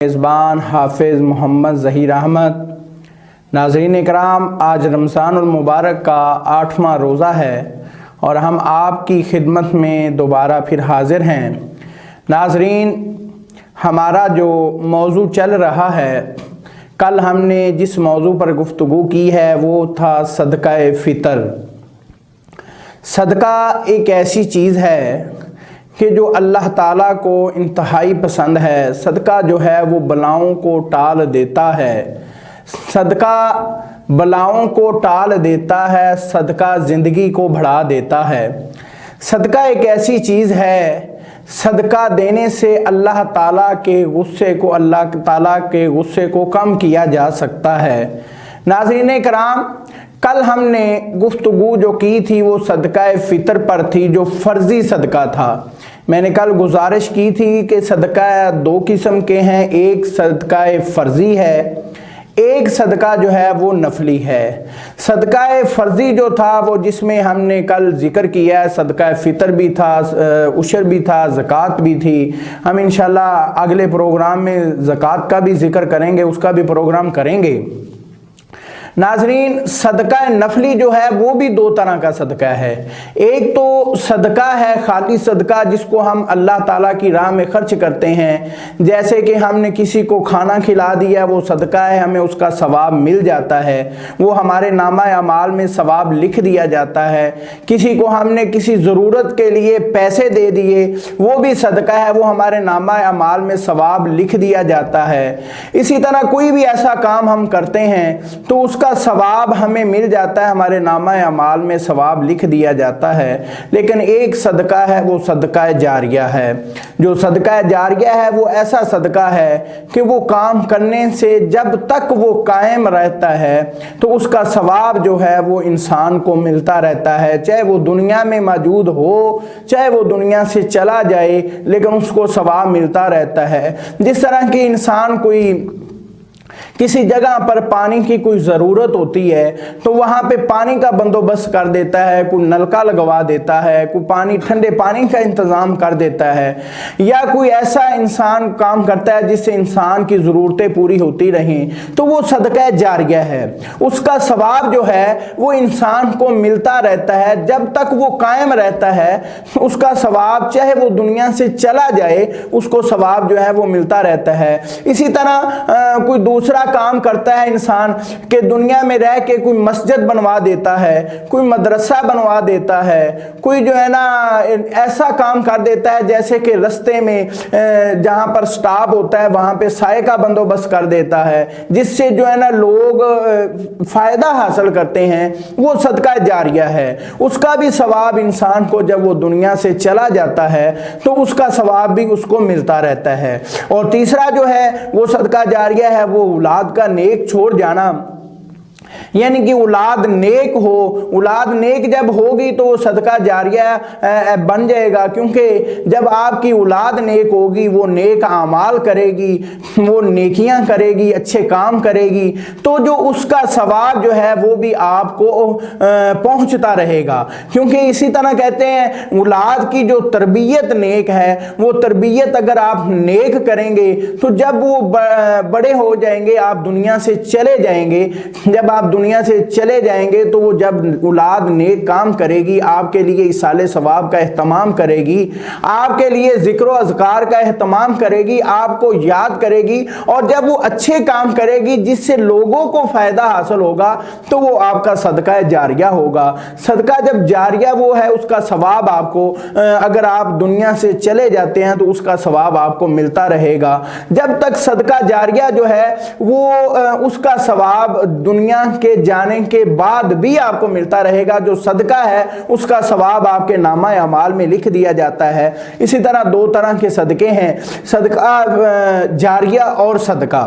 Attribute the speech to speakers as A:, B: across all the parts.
A: میزبان حافظ محمد ظہیر احمد۔ ناظرین اکرام، آج رمضان المبارک کا 8واں روزہ ہے اور ہم آپ کی خدمت میں دوبارہ پھر حاضر ہیں۔ ناظرین، ہمارا جو موضوع چل رہا ہے، کل ہم نے جس موضوع پر گفتگو کی ہے وہ تھا صدقہ فطر۔ صدقہ ایک ایسی چیز ہے کہ جو اللہ تعالیٰ کو انتہائی پسند ہے۔ صدقہ جو ہے وہ بلاؤں کو ٹال دیتا ہے، صدقہ بلاؤں کو ٹال دیتا ہے، صدقہ زندگی کو بڑھا دیتا ہے۔ صدقہ ایک ایسی چیز ہے، صدقہ دینے سے اللہ تعالیٰ کے غصے کو کم کیا جا سکتا ہے۔ ناظرین کرام، کل ہم نے گفتگو جو کی تھی وہ صدقہ فطر پر تھی، جو فرضی صدقہ تھا۔ میں نے کل گزارش کی تھی کہ صدقہ دو قسم کے ہیں، ایک صدقہ فرضی ہے، ایک صدقہ جو ہے وہ نفلی ہے۔ صدقہ فرضی جو تھا وہ جس میں ہم نے کل ذکر کیا ہے، صدقہ فطر بھی تھا، عشر بھی تھا، زکوٰۃ بھی تھی۔ ہم انشاءاللہ اگلے پروگرام میں زکوٰۃ کا بھی ذکر کریں گے، اس کا بھی پروگرام کریں گے۔ ناظرین، صدقہ نفلی جو ہے وہ بھی دو طرح کا صدقہ ہے۔ ایک تو صدقہ ہے خالی صدقہ، جس کو ہم اللہ تعالیٰ کی راہ میں خرچ کرتے ہیں، جیسے کہ ہم نے کسی کو کھانا کھلا دیا، وہ صدقہ ہے، ہمیں اس کا ثواب مل جاتا ہے، وہ ہمارے نامہ اعمال میں ثواب لکھ دیا جاتا ہے۔ کسی کو ہم نے کسی ضرورت کے لیے پیسے دے دیے، وہ بھی صدقہ ہے، وہ ہمارے نامہ اعمال میں ثواب لکھ دیا جاتا ہے۔ اسی طرح کوئی بھی ایسا کام ہم کرتے ہیں تو اس کا ثواب ہمیں مل جاتا ہے، ہمارے نامہ اعمال میں ثواب لکھ دیا جاتا ہے۔ لیکن ایک صدقہ ہے، وہ صدقہ جاریہ ہے۔ جو صدقہ جاریہ ہے وہ ایسا صدقہ ہے کہ وہ کام کرنے سے جب تک وہ قائم رہتا ہے تو اس کا ثواب جو ہے وہ انسان کو ملتا رہتا ہے، چاہے وہ دنیا میں موجود ہو، چاہے وہ دنیا سے چلا جائے، لیکن اس کو ثواب ملتا رہتا ہے۔ جس طرح کہ انسان کوئی کسی جگہ پر پانی کی کوئی ضرورت ہوتی ہے تو وہاں پہ پانی کا بندوبست کر دیتا ہے، کوئی نلکا لگوا دیتا ہے، کوئی ٹھنڈے پانی کا انتظام کر دیتا ہے، یا کوئی ایسا انسان کام کرتا ہے جس سے انسان کی ضرورتیں پوری ہوتی رہیں، تو وہ صدقہ جاریہ ہے۔ اس کا ثواب جو ہے وہ انسان کو ملتا رہتا ہے، جب تک وہ قائم رہتا ہے اس کا ثواب، چاہے وہ دنیا سے چلا جائے، اس کو ثواب جو ہے وہ ملتا رہتا ہے۔ اسی طرح کوئی دوسرا کام کرتا ہے انسان کہ دنیا میں رہ کے کوئی مسجد بنوا دیتا ہے، کوئی مدرسہ بنوا دیتا ہے، کوئی جو ہے نا ایسا کام کر دیتا ہے جیسے کہ رستے میں جہاں پر سٹاپ ہوتا ہے وہاں پہ سائے کا بندوبست کر دیتا ہے، جس سے جو ہے نا لوگ فائدہ حاصل کرتے ہیں، وہ صدقہ جاریہ ہے۔ اس کا بھی ثواب انسان کو جب وہ دنیا سے چلا جاتا ہے تو اس کا ثواب بھی اس کو ملتا رہتا ہے۔ اور تیسرا جو ہے وہ صدقہ جاریہ ہے، وہ اولاد کا نیک چھوڑ جانا، یعنی کہ اولاد نیک ہو، اولاد نیک جب ہوگی تو وہ صدقہ جاریہ بن جائے گا، کیونکہ جب آپ کی اولاد نیک ہوگی، وہ نیک اعمال کرے گی، وہ نیکیاں کرے گی، اچھے کام کرے گی، تو جو اس کا ثواب جو ہے وہ بھی آپ کو پہنچتا رہے گا۔ کیونکہ اسی طرح کہتے ہیں اولاد کی جو تربیت نیک ہے، وہ تربیت اگر آپ نیک کریں گے تو جب وہ بڑے ہو جائیں گے، آپ دنیا سے چلے جائیں گے، جب آپ دنیا سے چلے جائیں گے تو وہ جب اولاد نیک کام کرے گی، آپ کے لیے ایصال ثواب کا اہتمام کرے گی، آپ کے لیے ذکر و اذکار کا اہتمام کرے گی، آپ کو یاد کرے گی، اور جب وہ اچھے کام کرے گی جس سے لوگوں کو فائدہ حاصل ہوگا تو وہ آپ کا صدقہ جاریہ ہوگا۔ صدقہ جب جاریہ وہ ہے، اس کا ثواب آپ کو اگر آپ دنیا سے چلے جاتے ہیں تو اس کا ثواب آپ کو ملتا رہے گا۔ جب تک صدقہ جاریہ جو ہے وہ اس کا ثواب دنیا کے جانے کے بعد بھی آپ کو ملتا رہے گا۔ جو صدقہ ہے اس کا ثواب آپ کے نامہ اعمال میں لکھ دیا جاتا ہے۔ اسی طرح دو طرح کے صدقے ہیں، صدقہ جاریہ اور صدقہ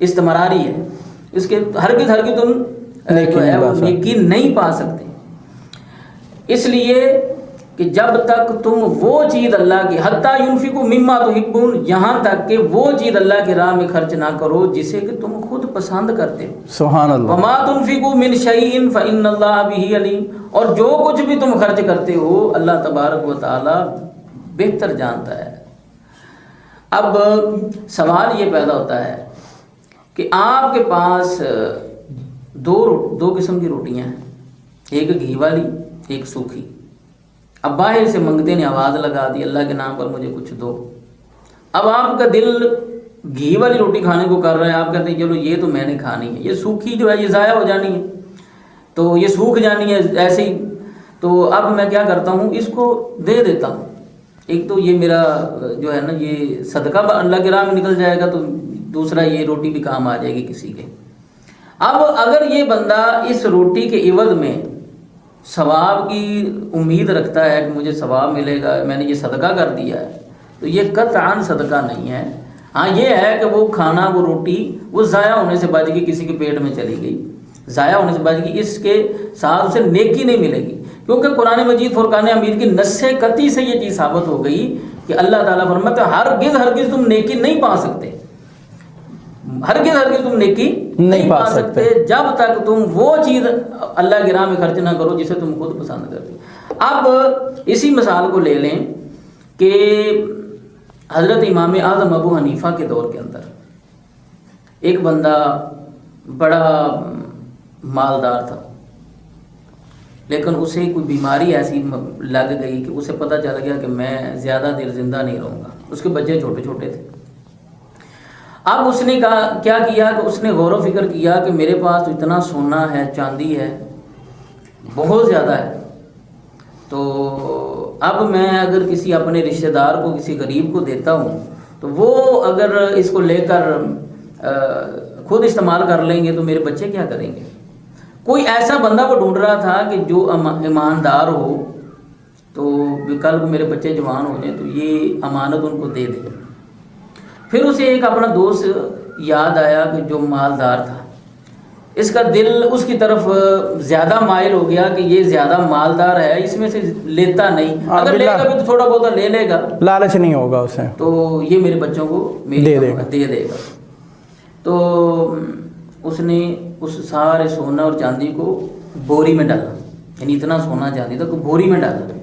B: استمراری ہے، اس کے ہرگز تم جو ہے وہ نیکی نہیں پا سکتے۔ اس لیے کہ جب تک تم وہ چیز اللہ کی حتیٰ ينفقوا مما تحبون، یہاں تک کہ وہ چیز اللہ کی راہ میں خرچ نہ کرو جسے کہ تم خود پسند کرتے ہو۔
A: سبحان اللہ۔
B: وما تنفقوا من شيء فإن الله به عليم، اور جو کچھ بھی تم خرچ کرتے ہو اللہ تبارک و تعالی بہتر جانتا ہے۔ اب سوال یہ پیدا ہوتا ہے کہ آپ کے پاس دو قسم کی روٹیاں ہیں، ایک گھی والی ایک سوکھی۔ اب باہر سے منگتے نے آواز لگا دی اللہ کے نام پر مجھے کچھ دو، اب آپ کا دل گھی والی روٹی کھانے کو کر رہا ہے، آپ کہتے ہیں چلو یہ تو میں نے کھانی ہے، یہ سوکھی جو ہے یہ ضائع ہو جانی ہے، تو یہ سوکھ جانی ہے ایسے ہی، تو اب میں کیا کرتا ہوں اس کو دے دیتا ہوں، ایک تو یہ میرا جو ہے نا یہ صدقہ اللہ کے راہ میں نکل جائے گا، تو دوسرا یہ روٹی بھی کام آ جائے گی کسی کے۔ اب اگر یہ بندہ اس روٹی کے عوض میں ثواب کی امید رکھتا ہے کہ مجھے ثواب ملے گا، میں نے یہ صدقہ کر دیا ہے، تو یہ قطعاً صدقہ نہیں ہے۔ ہاں یہ ہے کہ وہ کھانا وہ روٹی وہ ضائع ہونے سے بچ گئی، کسی کے پیٹ میں چلی گئی، ضائع ہونے سے بچ گئی، اس کے ساتھ اسے نیکی نہیں ملے گی، کیونکہ قرآن مجید فرقان حمید کی نص قطعی سے یہ چیز ثابت ہو گئی کہ اللہ تعالیٰ فرماتا ہے ہرگز تم نیکی نہیں پا سکتے، ہرگز تم نیکی نہیں پا سکتے جب تک تم وہ چیز اللہ کی راہ میں خرچ نہ کرو جسے تم خود پسند کرتے۔ اب اسی مثال کو لے لیں کہ حضرت امام اعظم ابو حنیفہ کے دور کے اندر ایک بندہ بڑا مالدار تھا، لیکن اسے کوئی بیماری ایسی لگ گئی کہ اسے پتہ چل گیا کہ میں زیادہ دیر زندہ نہیں رہوں گا، اس کے بچے چھوٹے چھوٹے تھے۔ اب اس نے کیا کیا کہ اس نے غور و فکر کیا کہ میرے پاس تو اتنا سونا ہے چاندی ہے بہت زیادہ ہے، تو اب میں اگر کسی اپنے رشتہ دار کو کسی غریب کو دیتا ہوں تو وہ اگر اس کو لے کر خود استعمال کر لیں گے تو میرے بچے کیا کریں گے؟ کوئی ایسا بندہ وہ ڈھونڈ رہا تھا کہ جو ایماندار ہو، تو کل کو میرے بچے جوان ہو جائیں تو یہ امانت ان کو دے دے۔ پھر اسے ایک اپنا دوست یاد آیا کہ جو مالدار تھا، اس کا دل اس کی طرف زیادہ مائل ہو گیا کہ یہ زیادہ مالدار ہے، اس میں سے لیتا نہیں، اگر لے گا بھی تو تھوڑا بہت لے لے گا، لالچ نہیں ہوگا اسے، تو یہ میرے بچوں کو دے دے گا۔ تو اس نے اس سارے سونا اور چاندی کو بوری میں ڈالا، یعنی اتنا سونا چاندی تھا کہ بوری میں ڈالا،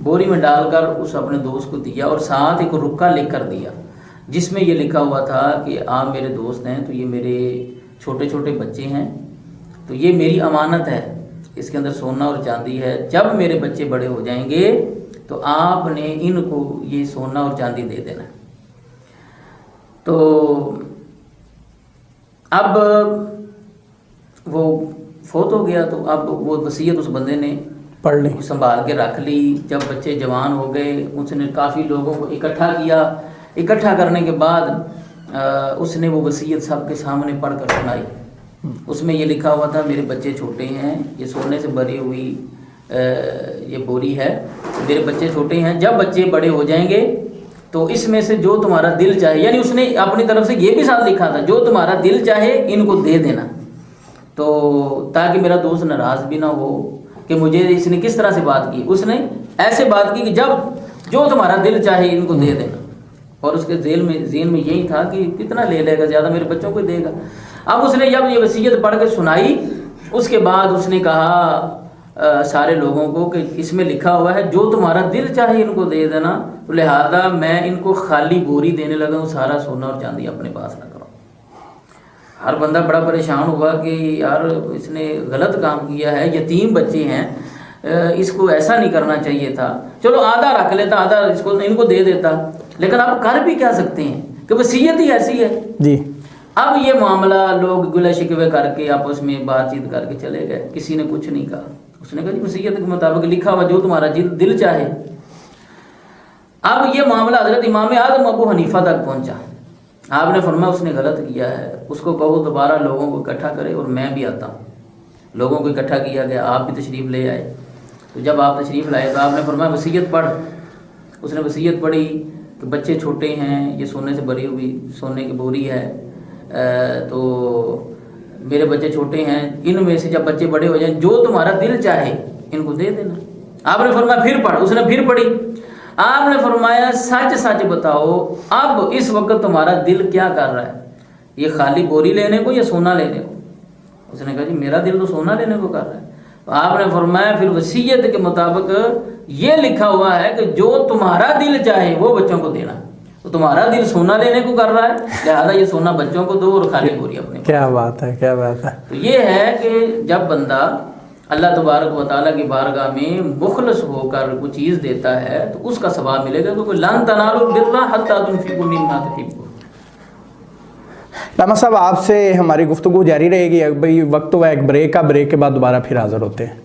B: بوری میں ڈال کر اس اپنے دوست کو دیا، اور ساتھ ایک رکا لکھ کر دیا جس میں یہ لکھا ہوا تھا کہ آپ میرے دوست ہیں، تو یہ میرے چھوٹے چھوٹے بچے ہیں، تو یہ میری امانت ہے، اس کے اندر سونا اور چاندی ہے، جب میرے بچے بڑے ہو جائیں گے تو آپ نے ان کو یہ سونا اور چاندی دے دینا۔ تو اب وہ فوت ہو گیا، تو اب وہ وصیت اس بندے نے پڑھ لی، سنبھال کے رکھ لی۔ جب بچے جوان ہو گئے اس نے کافی لوگوں کو اکٹھا کیا، اکٹھا کرنے کے بعد اس نے وہ وصیت سب کے سامنے پڑھ کر سنائی۔ اس میں یہ لکھا ہوا تھا میرے بچے چھوٹے ہیں، یہ سونے سے بھری ہوئی یہ بوری ہے، میرے بچے چھوٹے ہیں، جب بچے بڑے ہو جائیں گے تو اس میں سے جو تمہارا دل چاہے، یعنی اس نے اپنی طرف سے یہ بھی ساتھ لکھا تھا جو تمہارا دل چاہے ان کو دے دینا، تو تاکہ میرا دوست ناراض بھی نہ ہو کہ مجھے اس نے کس طرح سے بات کی۔ اس نے ایسے بات کی کہ جب جو تمہارا دل چاہے ان کو دے دینا، اور اس کے ذہن میں یہی تھا کہ کتنا لے لے گا، زیادہ میرے بچوں کو دے گا۔ اب اس نے جب یہ وصیت پڑھ کے سنائی، اس کے بعد اس نے کہا سارے لوگوں کو کہ اس میں لکھا ہوا ہے جو تمہارا دل چاہے ان کو دے دینا، تو لہذا میں ان کو خالی بوری دینے لگا ہوں، سارا سونا اور چاندی اپنے پاس نہ کرو۔ ہر بندہ بڑا پریشان ہوا کہ یار اس نے غلط کام کیا ہے، یتیم بچے ہیں، اس کو ایسا نہیں کرنا چاہیے تھا، چلو آدھا رکھ لیتا، آدھا ان کو دے دیتا، لیکن آپ کر بھی کیا سکتے ہیں کہ وصیت ہی ایسی ہے جی۔ اب یہ معاملہ لوگ گلہ شکوے کر کے آپس میں بات چیت کر کے چلے گئے، کسی نے کچھ نہیں کہا، اس نے کہا جی وصیت کے مطابق لکھا ہوا جو تمہارا دل چاہے۔ اب یہ معاملہ حضرت امام اعظم ابو حنیفہ تک پہنچا، آپ نے فرمایا اس نے غلط کیا ہے، اس کو کہو دوبارہ لوگوں کو اکٹھا کرے اور میں بھی آتا ہوں۔ لوگوں کو اکٹھا کیا گیا، آپ بھی تشریف لے آئے، تو جب آپ تشریف لائے تو آپ نے فرمایا وصیت پڑھ۔ اس نے وصیت پڑھی کہ بچے چھوٹے ہیں، یہ سونے سے بھری ہوئی سونے کی بوری ہے، تو میرے بچے چھوٹے ہیں، ان میں سے جب بچے بڑے ہو جائیں جو تمہارا دل چاہے ان کو دے دینا۔ آپ نے فرمایا پھر پڑھ، اس نے پھر پڑھی۔ آپ نے فرمایا سچ سچ بتاؤ اب اس وقت تمہارا دل کیا کر رہا ہے، یہ خالی بوری لینے کو یا سونا لینے کو؟ اس نے کہا جی میرا دل تو سونا لینے کو کر رہا ہے۔ تو آپ نے فرمایا پھر وصیت کے مطابق یہ لکھا ہوا ہے کہ جو تمہارا دل چاہے وہ بچوں کو دینا۔ تو تمہارا دل سونا لینے کو کر رہا ہے، لہذا یہ سونا بچوں کو دو اور خالی بوری اپنے کو۔
A: کیا بات ہے، کیا بات ہے۔
B: تو یہ ہے کہ جب بندہ اللہ تبارک و تعالیٰ کی بارگاہ میں مخلص ہو کر کوئی چیز دیتا ہے تو اس کا ثواب ملے گا، کیونکہ لن تنالوا البر حتی تنفقوا مما تحبون۔
A: علامہ صاحب آپ سے ہماری گفتگو جاری رہے گی، بھائی وقت ہوا ایک بریک کا، بریک کے بعد دوبارہ پھر حاضر ہوتے ہیں۔